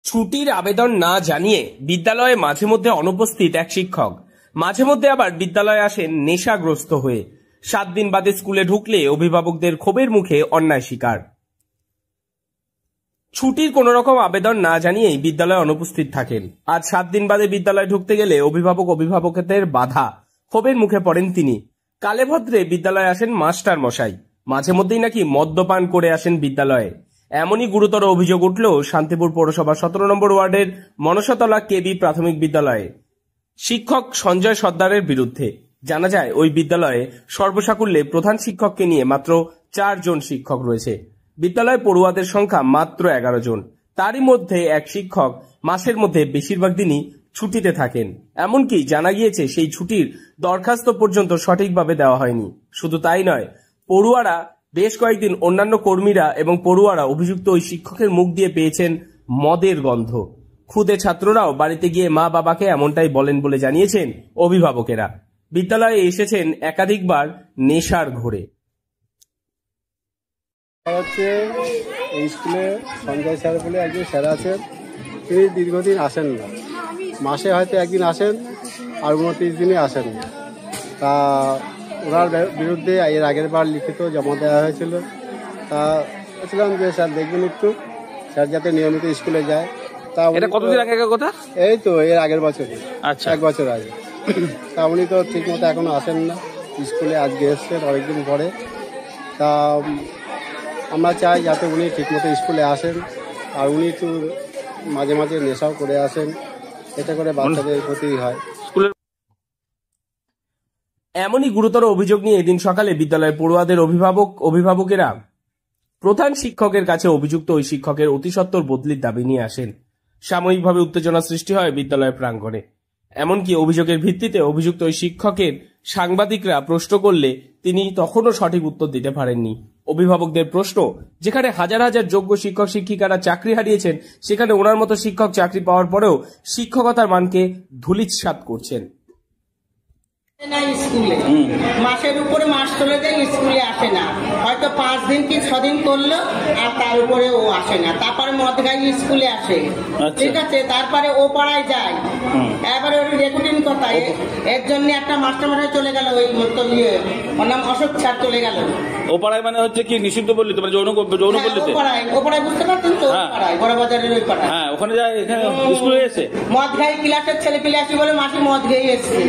ছুটির আবেদন না জানিয়ে বিদ্যালয়ে মাঝে মধ্যে অনুপস্থিত এক শিক্ষক, মাঝে মধ্যে আবার বিদ্যালয়ে আসেন নেশাগ্রস্ত হয়ে। 7 দিন বাদে স্কুলে ঢুকলে অভিভাবকদের ক্ষোভের মুখে অন্যায় শিকার। ছুটির কোন রকম আবেদন না জানিয়েই বিদ্যালয়ে অনুপস্থিত থাকেন। আজ 7 দিন বাদে বিদ্যালয়ে ঢুকতে গেলে অভিভাবকদের বাধা, ক্ষোভের মুখে পড়েন তিনি। কালে ভদ্রে বিদ্যালয়ে আসেন মাস্টার মশাই, মাঝে মধ্যেই নাকি মদ্যপান করে আসেন বিদ্যালয়ে। এমনই গুরুতর অভিযোগ উঠল শান্তিপুর পৌরসভা 17 নম্বর ওয়ার্ডের মনসাতলা কেবি প্রাথমিক বিদ্যালয়ে শিক্ষক সঞ্জয় সর্দারের বিরুদ্ধে। জানা যায় ওই বিদ্যালয়ে সর্বসাকুল্যে প্রধান শিক্ষককে নিয়ে মাত্র 4 জন শিক্ষক রয়েছে। বিদ্যালয়ে পড়ুয়াদের সংখ্যা মাত্র 11 জন। তারই মধ্যে এক শিক্ষক মাসের মধ্যে বেশিরভাগ দিনই ছুটিতে থাকেন। এমনকি জানা গিয়েছে সেই ছুটির দরখাস্ত পর্যন্ত সঠিকভাবে দেওয়া হয়নি। শুধু তাই নয়, পড়ুয়ারা বেশ কয়েকদিন অন্যান্য কর্মীরা এবং পড়ুয়ারা অভিযুক্ত ওই শিক্ষকের মুখ দিয়ে পেয়েছেন মদের গন্ধ। খুদে ছাত্ররাও বাড়িতে গিয়ে মা বাবাকে এমনটাই বলেন বলে জানিয়েছেন অভিভাবকেরা। বিদ্যালয়ে এসেছেন একাধিকবার নেশার ঘোরে। এই স্কুলে সঞ্জয় স্যার বলে একজন স্যার আছেন, তিনি দীর্ঘদিন আসেন না, মাসে হয়তো একদিন আসেন আর 29 দিনে আসেন না। তা ওনার বিরুদ্ধে এর আগের বার লিখিত জমা দেওয়া হয়েছিল। তা বলছিলাম যে স্যার দেখবেন একটু, স্যার যাতে নিয়মিত স্কুলে যায়। তা এটা কতদিন আগে কথা? এই তো এর আগের বছরে, আচ্ছা 1 বছর আগে। তা উনি তো ঠিক মতো এখনো আসেন না স্কুলে, আজকে এসছেন অনেকদিন পরে। তা আমরা চাই যাতে উনি ঠিকমতো স্কুলে আসেন, আর উনি একটু মাঝে মাঝে নেশাও করে আসেন, এতে করে বাচ্চাদের ক্ষতি হয়। এমনই গুরুতর অভিযোগ নিয়ে এদিন সকালে বিদ্যালয়ের পড়ুয়াদের অভিভাবকেরা প্রধান শিক্ষকের কাছে অভিযুক্ত ওই শিক্ষকের অতিসত্বর বদলির দাবি নিয়ে আসেন। সাময়িকভাবে উত্তেজনা সৃষ্টি হয় বিদ্যালয়ের প্রাঙ্গণে। এমনকি অভিযোগের ভিত্তিতে অভিযুক্ত ওই শিক্ষকের সাংবাদিকরা প্রশ্ন করলে তিনি তখনও সঠিক উত্তর দিতে পারেননি। অভিভাবকদের প্রশ্ন, যেখানে হাজার হাজার যোগ্য শিক্ষক শিক্ষিকারা চাকরি হারিয়েছেন, সেখানে ওনার মতো শিক্ষক চাকরি পাওয়ার পরেও শিক্ষকতার মানকে ধূলিসাৎ করছেন। স্কুলে মাসের উপরে মাস চলে যায়, স্কুলে আসে না, হয়তো 5 দিন কি 6 দিন করলো, আর তার উপরে ও আসে না। তারপরে মদ গাই স্কুলে আসে, ঠিক আছে, তারপরে ও পাড়ায় যায়। এবারে ওর রেকর্ডিং কথা, এর জন্য একটা মাস্টারমশাই চলে গেল, ওই ওর নাম অশোক স্যার চলে গেল। ও পাড়ায় মানে হচ্ছে কি নিষিদ্ধ বললি, তোমার যৌন বললিতে? ও পাড়ায় বুঝতে পারছেন তো, পাড়ায় বড় বাজারের ওই পাড়ায়। হ্যাঁ, ওখানে যায়, এখানে স্কুলে এসে মদ খাই, ক্লাসের ছেলে পেলে আসি বলে মাসি মদ খেয়ে এসছে।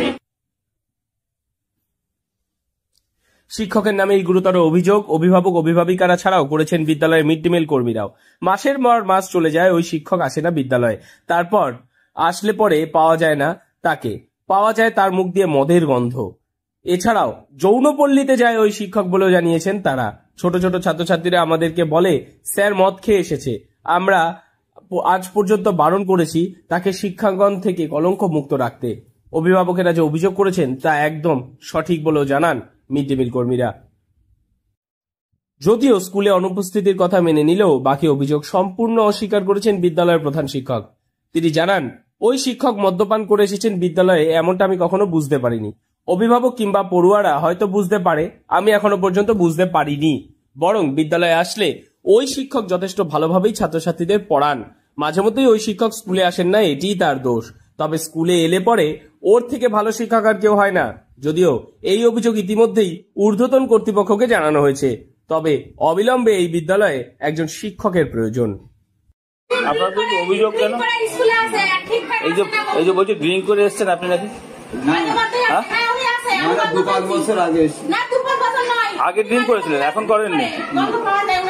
শিক্ষকের নামে এই গুরুতর অভিযোগ অভিভাবিকারা ছাড়াও করেছেন বিদ্যালয়ের মিড ডে মিল কর্মীরাও। মাসের পর মাস চলে যায়, ওই শিক্ষক আসে না বিদ্যালয়ে। তারপর আসলে পরে পাওয়া যায় না তাকে, পাওয়া যায় তার মুখ দিয়ে মদের গন্ধ। এছাড়াও যৌনপল্লীতে যায় ওই শিক্ষক বলেও জানিয়েছেন তারা। ছোট ছোট ছাত্রছাত্রীরা আমাদেরকে বলে, স্যার মদ খেয়ে এসেছে, আমরা আজ পর্যন্ত বারণ করেছি তাকে শিক্ষাঙ্গন থেকে কলঙ্ক মুক্ত রাখতে। অভিভাবকেরা যে অভিযোগ করেছেন তা একদম সঠিক বলেও জানান মিড ডে মিল কর্মীরা। যদিও স্কুলে অনুপস্থিতির কথা মেনে নিলেও বাকি অভিযোগ সম্পূর্ণ অস্বীকার করেছেন বিদ্যালয়ের প্রধান শিক্ষক। তিনি জানান, ওই শিক্ষক মদ্যপান করে এসেছেন বিদ্যালয়ে, এমনটা আমি কখনো বুঝতে পারিনি। অভিভাবক কিংবা পড়ুয়ারা হয়তো বুঝতে পারে, আমি এখনো পর্যন্ত বুঝতে পারিনি। বরং বিদ্যালয়ে আসলে ওই শিক্ষক যথেষ্ট ভালোভাবেই ছাত্রছাত্রীদের পড়ান। মাঝে মধ্যেই ওই শিক্ষক স্কুলে আসেন না, এটিই তার দোষ। তবে স্কুলে এলে পরে ওর থেকে ভালো শিক্ষক আর কেউ হয় না। যদিও এই অভিযোগ ইতিমধ্যেই ঊর্ধ্বতন কর্তৃপক্ষকে জানানো হয়েছে, তবে অবিলম্বে এই বিদ্যালয়ে একজন শিক্ষকের প্রয়োজন। আপনাদের অভিযোগ কেন? এই যে বলছি ড্রিঙ্ক করে এসছেন আপনি নাকি? আগে ড্রিঙ্ক করেছিলেন, এখন করেননি?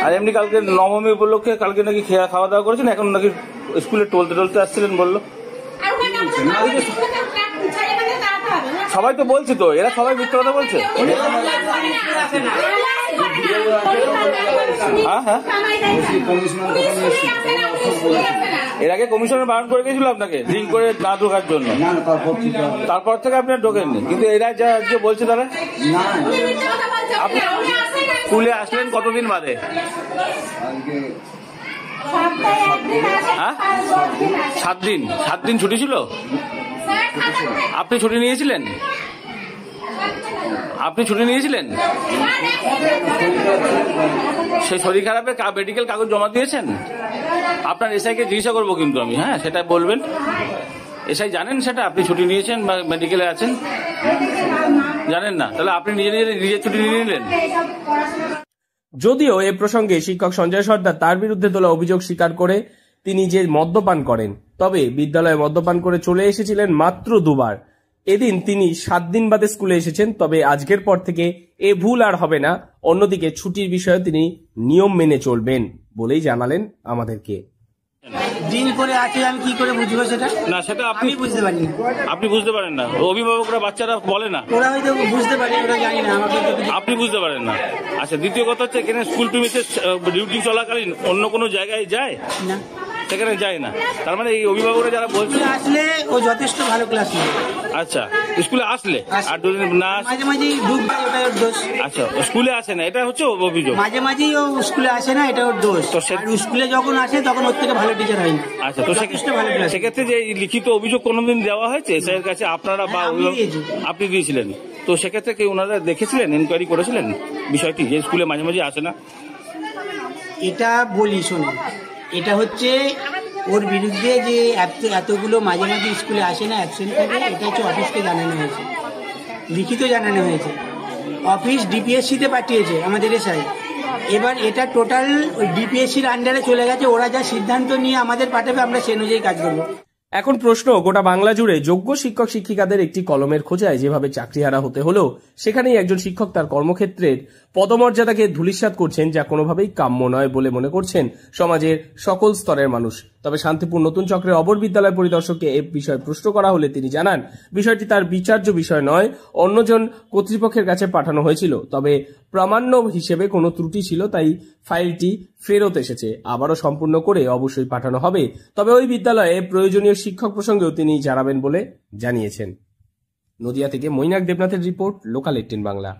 আর এমনি কালকে নবমী উপলক্ষে কালকে নাকি খাওয়া দাওয়া করেছেন, এখন নাকি স্কুলে টলতে আসছিলেন বললো। সবাই তো বলছে, তো এরা সবাই মিথ্যা কথা বলছে। হ্যাঁ, এর আগে কমিশনার বারণ করে গেছিল আপনাকে ড্রিঙ্ক করে না ঢোকার জন্য, তারপর থেকে আপনি ঢোকেননি। কিন্তু এরা যা যে বলছে তারা, আপনি স্কুলে আসলেন কতদিন বাদে? হ্যাঁ, 7 দিন। 7 দিন ছুটি ছিল? আপনি ছুটি নিয়েছিলেন? সেই শরীর খারাপের মেডিকেল কাগজ জমা দিয়েছেন? আপনার এসআইকে জিজ্ঞাসা করবো কিন্তু আমি, হ্যাঁ সেটা বলবেন। এসআই জানেন সেটা আপনি ছুটি নিয়েছেন বা মেডিকেলে আছেন? জানেন না, তাহলে আপনি নিজের ছুটি নিয়ে নিলেন। যদিও এ প্রসঙ্গে শিক্ষক সঞ্জয় সর্দার তার বিরুদ্ধে তোলা অভিযোগ স্বীকার করে তিনি যে মদ্যপান করেন, তবে বিদ্যালয়ে মদ্যপান করে চলে এসেছিলেন মাত্র 2 বার। এদিন তিনি 7 দিন বাদে স্কুলে এসেছেন, তবে আজকের পর থেকে এ ভুল আর হবে না। অন্যদিকে ছুটির বিষয়ে তিনি নিয়ম মেনে চলবেন বলেই জানালেন আমাদেরকে। দিন করে আছে আমি কি করে বুঝবো সেটা? না সেটা আমি বুঝতে পারি না। আপনি বুঝতে পারেন না, অভিভাবকরা বাচ্চারা বলে না, ওরা হয়তো বুঝতে পারে, ওরা জানি না, আমাকে তো আপনি বুঝতে পারেন না। আচ্ছা, দ্বিতীয় কথা হচ্ছে এখানে স্কুল প্রিমিসেস ডিউটি চলাকালীন অন্য কোনো জায়গায় যায় না, সেখানে যায় না। তার মানে এই অভিভাবকরা যারা বলছে আসলে ও যথেষ্ট ভালো ক্লাস নেয়। আচ্ছা, স্কুলে আসলে আর যদি না মাঝে মাঝেই ডুব দেয়, ওটা ওর দোষ। আচ্ছা, স্কুলে আসে না, এটা হচ্ছে অভিযোগ। মাঝে মাঝেই ও স্কুলে আসে না, এটা ওর দোষ। তো আর স্কুলে যখন আসে তখন ওর থেকে ভালো টিচার হয় না। আচ্ছা, তো যথেষ্ট ভালো ক্লাস। সেক্ষেত্রে যে লিখিত অভিযোগ কোনোদিন দেওয়া হয়েছে স্যারের কাছে আপনারা বা আপনি দিয়েছিলেন? তো সেক্ষেত্রে কি ওনারা দেখেছিলেন, এনকোয়ারি করেছিলেন বিষয়টি যে স্কুলে মাঝে মাঝে আসে না? এটা বলি শোনো, এটা হচ্ছে ওর বিরুদ্ধে যে এতগুলো মাঝে মাঝে স্কুলে আসে না, অ্যাবসেন্ট থাকে, এটা হচ্ছে অফিসকে জানানো হয়েছে, লিখিত জানানো হয়েছে। অফিস ডিপিএসসিতে পাঠিয়েছে আমাদের এসআই। এবার এটা টোটাল ডিপিএসসির আন্ডারে চলে গেছে, ওরা যা সিদ্ধান্ত নিয়ে আমাদের পাঠাবে আমরা সে অনুযায়ী কাজ করবো। এখন প্রশ্ন, গোটা বাংলা জুড়ে যোগ্য শিক্ষক শিক্ষিকাদের একটি কলমের খোঁজায় যেভাবে চাকরিহারা হতে হলো, সেখানেই একজন শিক্ষক তার কর্মক্ষেত্রের পদমর্যাদাকে ধূলিসাৎ করছেন, যা কোনোভাবেই কাম্য নয় বলে মনে করছেন সমাজের সকল স্তরের মানুষ। তবে শান্তিপুর নতুন চক্রের অবর বিদ্যালয় পরিদর্শককে এ বিষয়ে প্রশ্ন করা হলে তিনি জানান, বিষয়টি তার বিচার্য বিষয় নয়, অন্যজন কর্তৃপক্ষের কাছে পাঠানো হয়েছিল। তবে প্রামাণ্য হিসেবে কোনো ত্রুটি ছিল, তাই ফাইলটি ফেরত এসেছে, আবারও সম্পূর্ণ করে অবশ্যই পাঠানো হবে। তবে ওই বিদ্যালয়ে প্রয়োজনীয় শিক্ষক প্রসঙ্গেও তিনি জানাবেন বলে জানিয়েছেন। নদিয়া থেকে মৈনাক দেবনাথের রিপোর্ট, লোকাল 18 বাংলা।